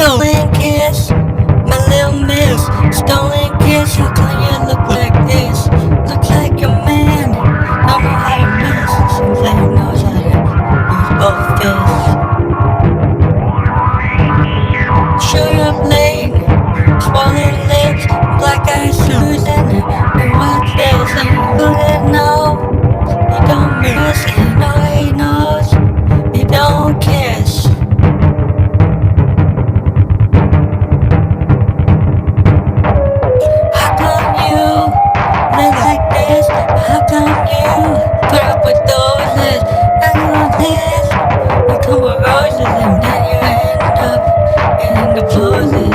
Stolen kiss, my little miss. Stolen kiss, how come you look like this? Looks like your man, don't know how to miss. Seems like he knows how to use both fists. Sugar blade, swollen lips, black eyes Susan. And what's this? And you couldn't know. You don't miss, you know he knows. You don't kiss. How come you live like this? How come you put up with those lips? And like this, you come with roses and then you end up in the poses.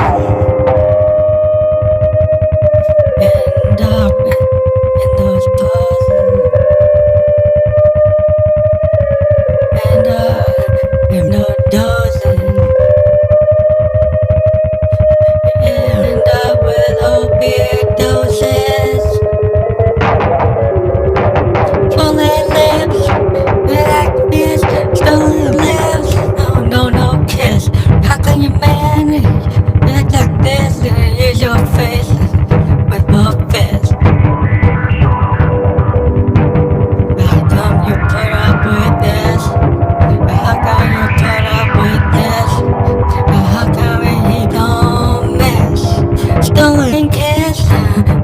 End up in those poses. End up in those doses. End up with opiate doses. Swollen lips, like this, stolen lips. No kiss. How can you manage? Act like this and use your face with both fists. How come you put up with this? How come you put up with this? How come he don't miss? Stolen kiss,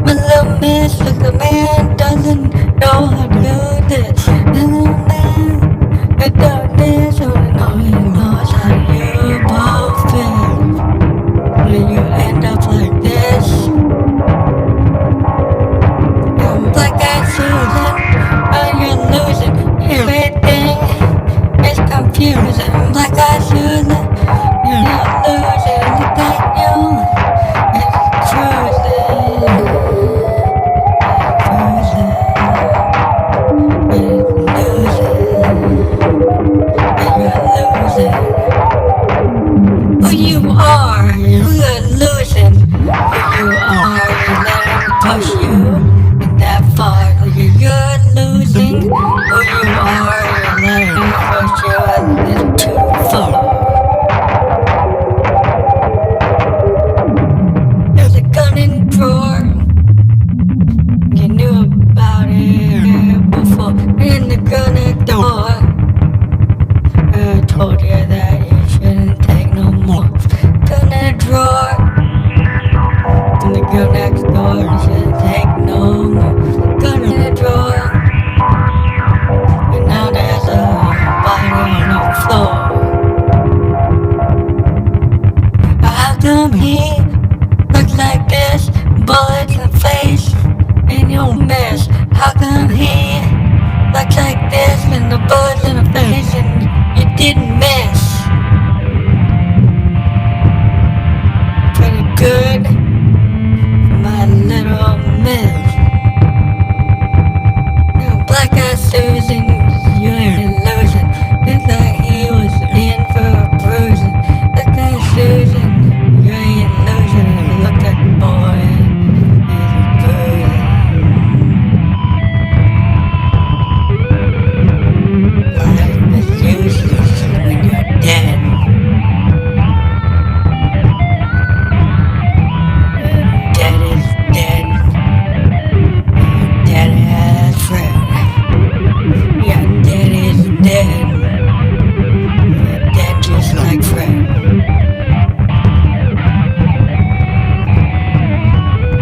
my little miss. Look, the man doesn't know how to do this. The little man that does this, only know he knows how to use both fists. When you end up like this, black eyed Susan, and you're losing. Everything is confusing. Black eyed Susan, you're not losing. Look like you is cruising. Cruising. Is losing. And you're losing. Who you are, you're losing. Who you are, you let him push you that far. You're losing. Who you are, you let him push you a little too far. There's a gun in the drawer. You knew about it before. In the gun at the door. I told you that you shouldn't take no more. Gun in the drawer. And the girl next door shouldn't take no more. Gun in the drawer. And now there's a body on the floor. How come he looks like this? Bullets in the face and you'll miss. How come he looks like this and the bullets in the face and you didn't miss? Pretty good for my little miss. Now black eyed Susan, you're losing. Looks like he was in for a bruising. Black eyed Susan, you ain't losing. Look at the boy, he's bruising. Life is useless when you're dead. Dead is dead. Dead as Fred. Yeah, dead is dead. Dead just like Fred.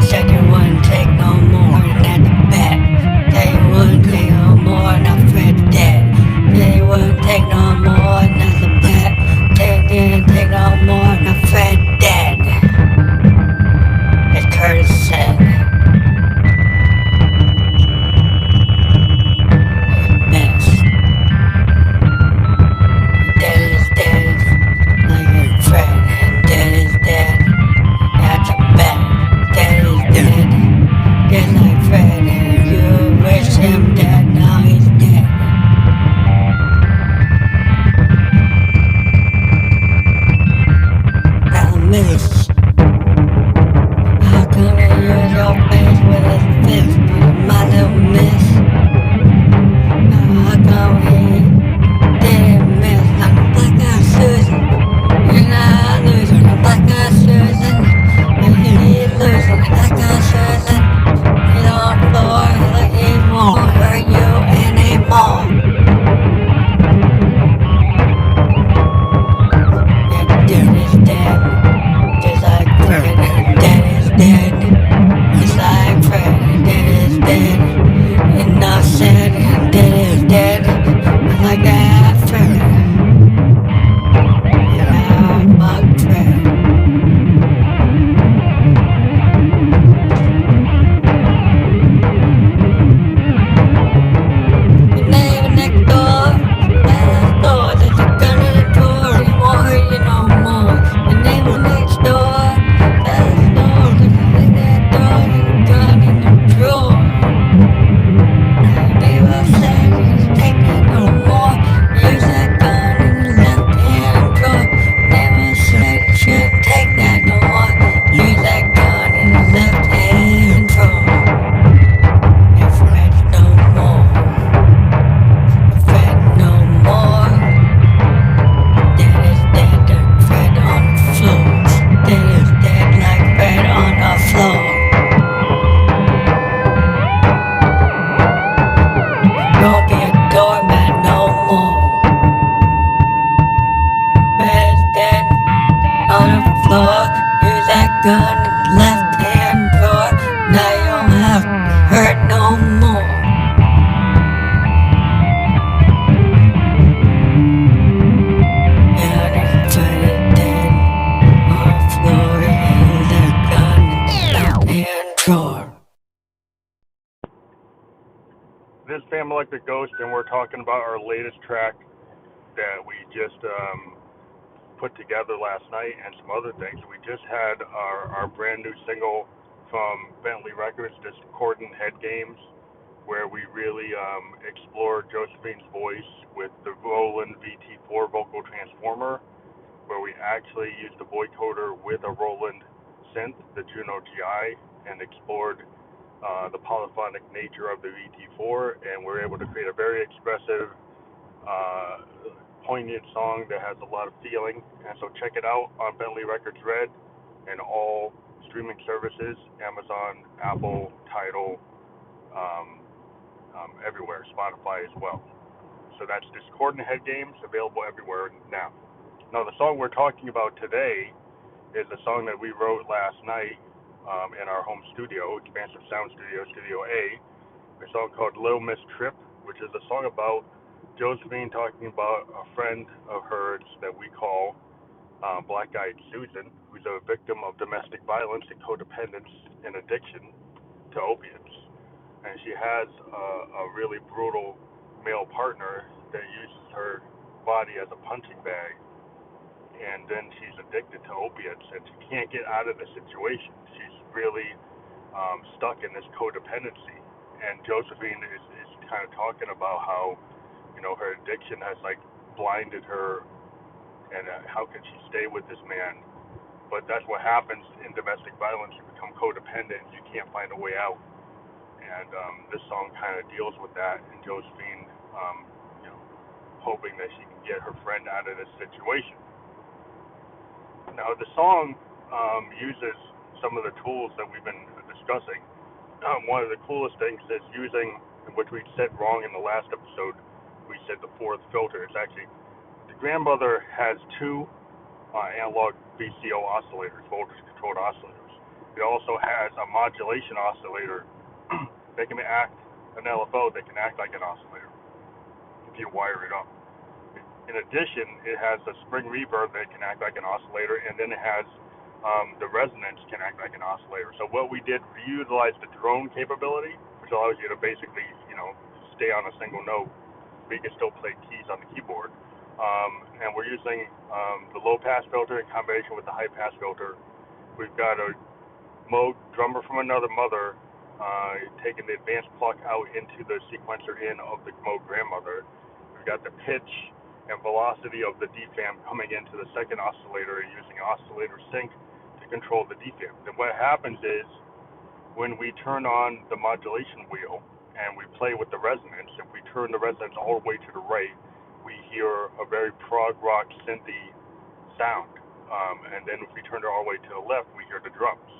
Said you wouldn't take no more than at the bet. Said you wouldn't take no more than a Fred dead. Said you wouldn't take no more than at the bet. Said you didn't take no more than a Fred dead. As Curtis said. Best. Dead is dead, like a Fred. Dead is dead, that's a bet. Dead is dead, just like Fred. You wish him dead, now he's dead. Now miss. How come you use your face with a fist, my little miss? How come he didn't miss? I'm a black eyed Susan, you're not losing. I'm black Sam Electric Ghost, and we're talking about our latest track that we just put together last night and some other things. We just had our brand new single from Bentley Records, Discordant Head Games, where we really explored Josephine's voice with the Roland VT4 vocal transformer, where we actually used the vocoder with a Roland synth, the Juno GI, and explored the polyphonic nature of the VT4, and we're able to create a very expressive, poignant song that has a lot of feeling. And so check it out on Bentley Records RED and all streaming services, Amazon, Apple, Tidal, everywhere, Spotify as well. So that's Discordant Head Games, available everywhere now. Now the song we're talking about today is a song that we wrote last night in our home studio, Expansive Sound Studio, Studio A, a song called Little Miss Trip, which is a song about Josephine talking about a friend of hers that we call Black-Eyed Susan, who's a victim of domestic violence and codependence and addiction to opiates. And she has a really brutal male partner that uses her body as a punching bag, and then she's addicted to opiates, and she can't get out of the situation. She's really stuck in this codependency, and Josephine is kind of talking about how, you know, her addiction has like blinded her, and how can she stay with this man? But that's what happens in domestic violence. You become codependent, you can't find a way out. And this song kind of deals with that, and Josephine, you know, hoping that she can get her friend out of this situation. Now, the song uses some of the tools that we've been discussing. One of the coolest things is using, which we said wrong in the last episode, we said the fourth filter. It's actually, the grandmother has two analog VCO oscillators, voltage controlled oscillators. It also has a modulation oscillator. They can act, an LFO, they can act like an oscillator if you wire it up. In addition, it has a spring reverb that can act like an oscillator, and then it has the resonance can act like an oscillator. So what we did, we utilized the drone capability, which allows you to basically, you know, stay on a single note, but you can still play keys on the keyboard. And we're using the low pass filter in combination with the high pass filter. We've got a Moog drummer from another mother, taking the advanced pluck out into the sequencer in of the Moog grandmother. We've got the pitch and velocity of the DFAM coming into the second oscillator and using oscillator sync to control the DFAM. Then what happens is, when we turn on the modulation wheel and we play with the resonance, if we turn the resonance all the way to the right, we hear a very prog rock synthy sound. And then if we turn it all the way to the left, we hear the drums.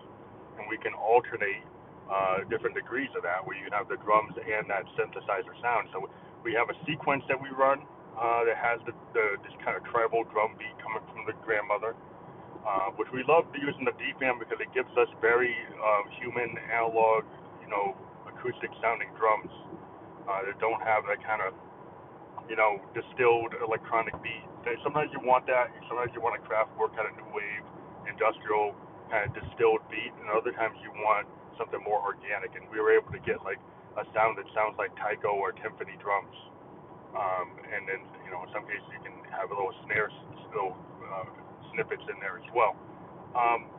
And we can alternate different degrees of that, where you can have the drums and that synthesizer sound. So we have a sequence that we run that has this kind of tribal drum beat coming from the grandmother, which we love using the DFAM because it gives us very human, analog, you know, acoustic sounding drums that don't have that kind of, you know, distilled electronic beat. Sometimes you want that, sometimes you want a Kraftwerk kind of new wave, industrial kind of distilled beat, and other times you want something more organic, and we were able to get like a sound that sounds like taiko or timpani drums. And then, you know, in some cases you can have a little snare, snippets in there as well.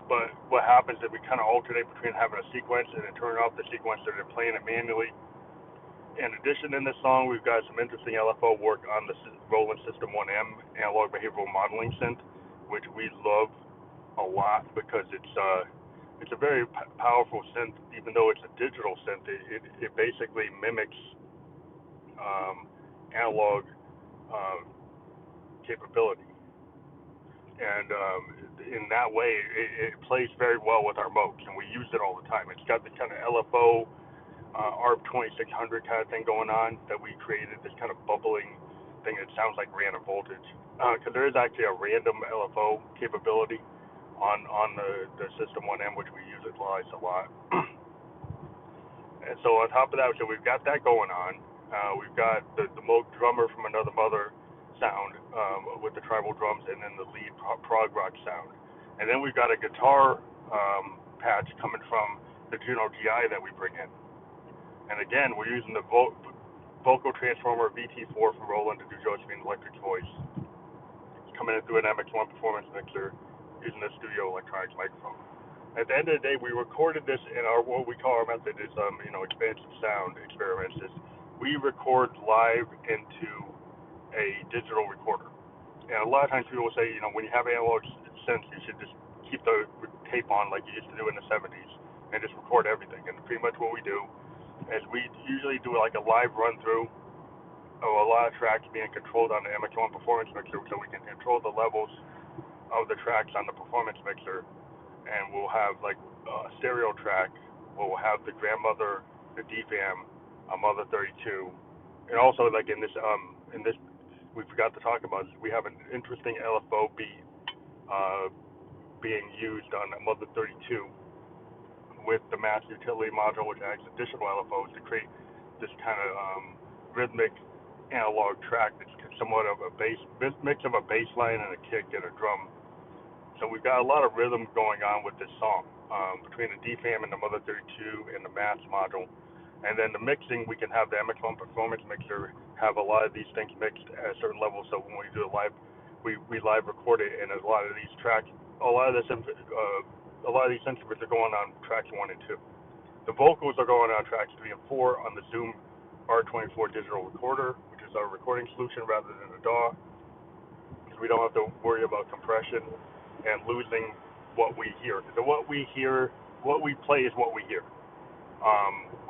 But what happens is we kind of alternate between having a sequence and then turning off the sequence and then playing it manually. In addition, in this song, we've got some interesting LFO work on the Roland System 1M analog behavioral modeling synth, which we love a lot because it's a very powerful synth. Even though it's a digital synth, it basically mimics analog capability, and in that way, it plays very well with our Moogs, and we use it all the time. It's got this kind of LFO ARP 2600 kind of thing going on that we created, this kind of bubbling thing that sounds like random voltage, because there is actually a random LFO capability on the System 1M, which we utilize a lot. And so on top of that, so we've got that going on. We've got the Moog drummer from another mother sound with the tribal drums, and then the lead prog rock sound. And then we've got a guitar patch coming from the Juno GI that we bring in. And again, we're using the vocal transformer VT4 from Roland to do Josephine's electric voice. It's coming in through an MX1 performance mixer using a studio electronics microphone. At the end of the day, we recorded this in our what we call our method is expansive sound experiments. Is we record live into a digital recorder. And a lot of times people will say, when you have analog synths, you should just keep the tape on like you used to do in the 70s and just record everything. And pretty much what we do is we usually do like a live run through of a lot of tracks being controlled on the MX1 performance mixer, so we can control the levels of the tracks on the performance mixer. And we'll have like a stereo track where we'll have the grandmother, the DFAM, a Mother 32, and also like in this we forgot to talk about is we have an interesting LFO beat being used on a Mother 32 with the mass utility module, which adds additional LFOs to create this kind of rhythmic analog track that's somewhat of a mix of a bass line and a kick and a drum. So we've got a lot of rhythm going on with this song between the DFAM and the Mother 32 and the mass module. And then the mixing, we can have the MX1 performance mixer have a lot of these things mixed at a certain level. So when we do it live, we live record it, and a lot of these tracks, a lot of these instruments are going on tracks 1 and 2. The vocals are going on tracks 3 and 4 on the Zoom R24 digital recorder, which is our recording solution rather than a DAW. So we don't have to worry about compression and losing what we hear. So what we play is what we hear.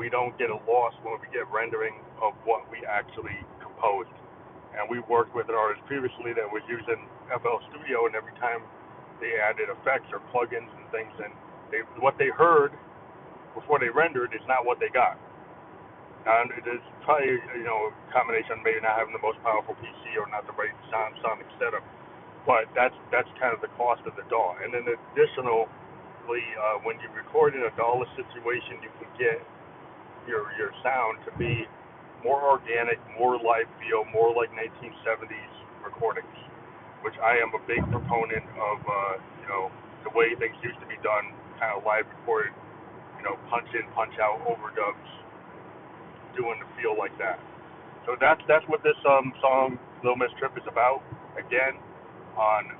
We don't get a loss when we get rendering of what we actually composed. And we worked with an artist previously that was using FL Studio, and every time they added effects or plugins and things, and what they heard before they rendered is not what they got. And it is probably a combination of maybe not having the most powerful PC or not the right sonic setup, but that's kind of the cost of the DAW. And then additionally, when you record in a DAW-less situation, you can get your sound to be more organic, more live feel, more like 1970s recordings, which I am a big proponent of. The way things used to be done, kind of live recorded, punch in, punch out overdubs, doing the feel like that. So that's what this song Little Miss Trip is about. Again, on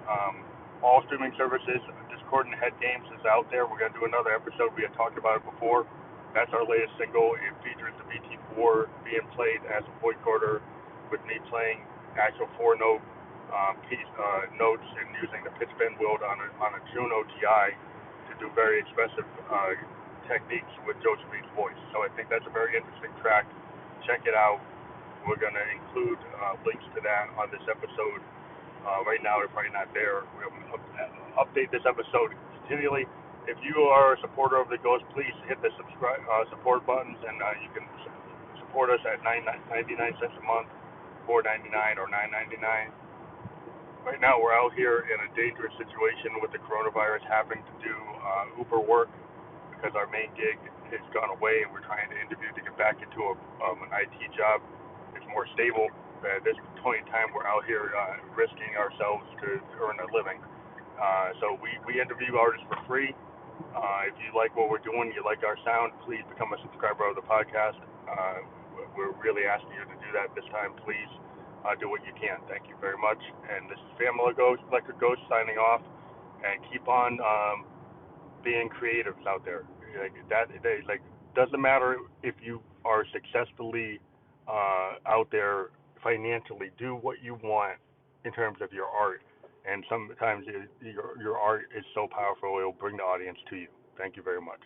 all streaming services, Discordant Head Games is out there. We're going to do another episode. We had talked about it before. That's our latest single. It features the VT4 being played as a vocoder with me playing actual 4-note notes and using the pitch bend wheel on a Juno GI to do very expressive techniques with Josephine's voice. So I think that's a very interesting track. Check it out. We're going to include links to that on this episode. Right now, they're probably not there. We'll update this episode continually. If you are a supporter of the Ghost, please hit the support buttons, and you can support us at 99 cents a month, $4.99 or $9.99. Right now, we're out here in a dangerous situation with the coronavirus, having to do Uber work because our main gig has gone away, and we're trying to interview to get back into an IT job. It's more stable. At this point in time, we're out here risking ourselves to earn a living. So we interview artists for free. If you like what we're doing, you like our sound, please become a subscriber of the podcast. We're really asking you to do that this time. Please do what you can. Thank you very much. And this is Family Ghost, Electric Ghost, signing off. And keep on being creatives out there. Doesn't matter if you are successfully out there financially. Do what you want in terms of your art. And sometimes your art is so powerful, it will bring the audience to you. Thank you very much.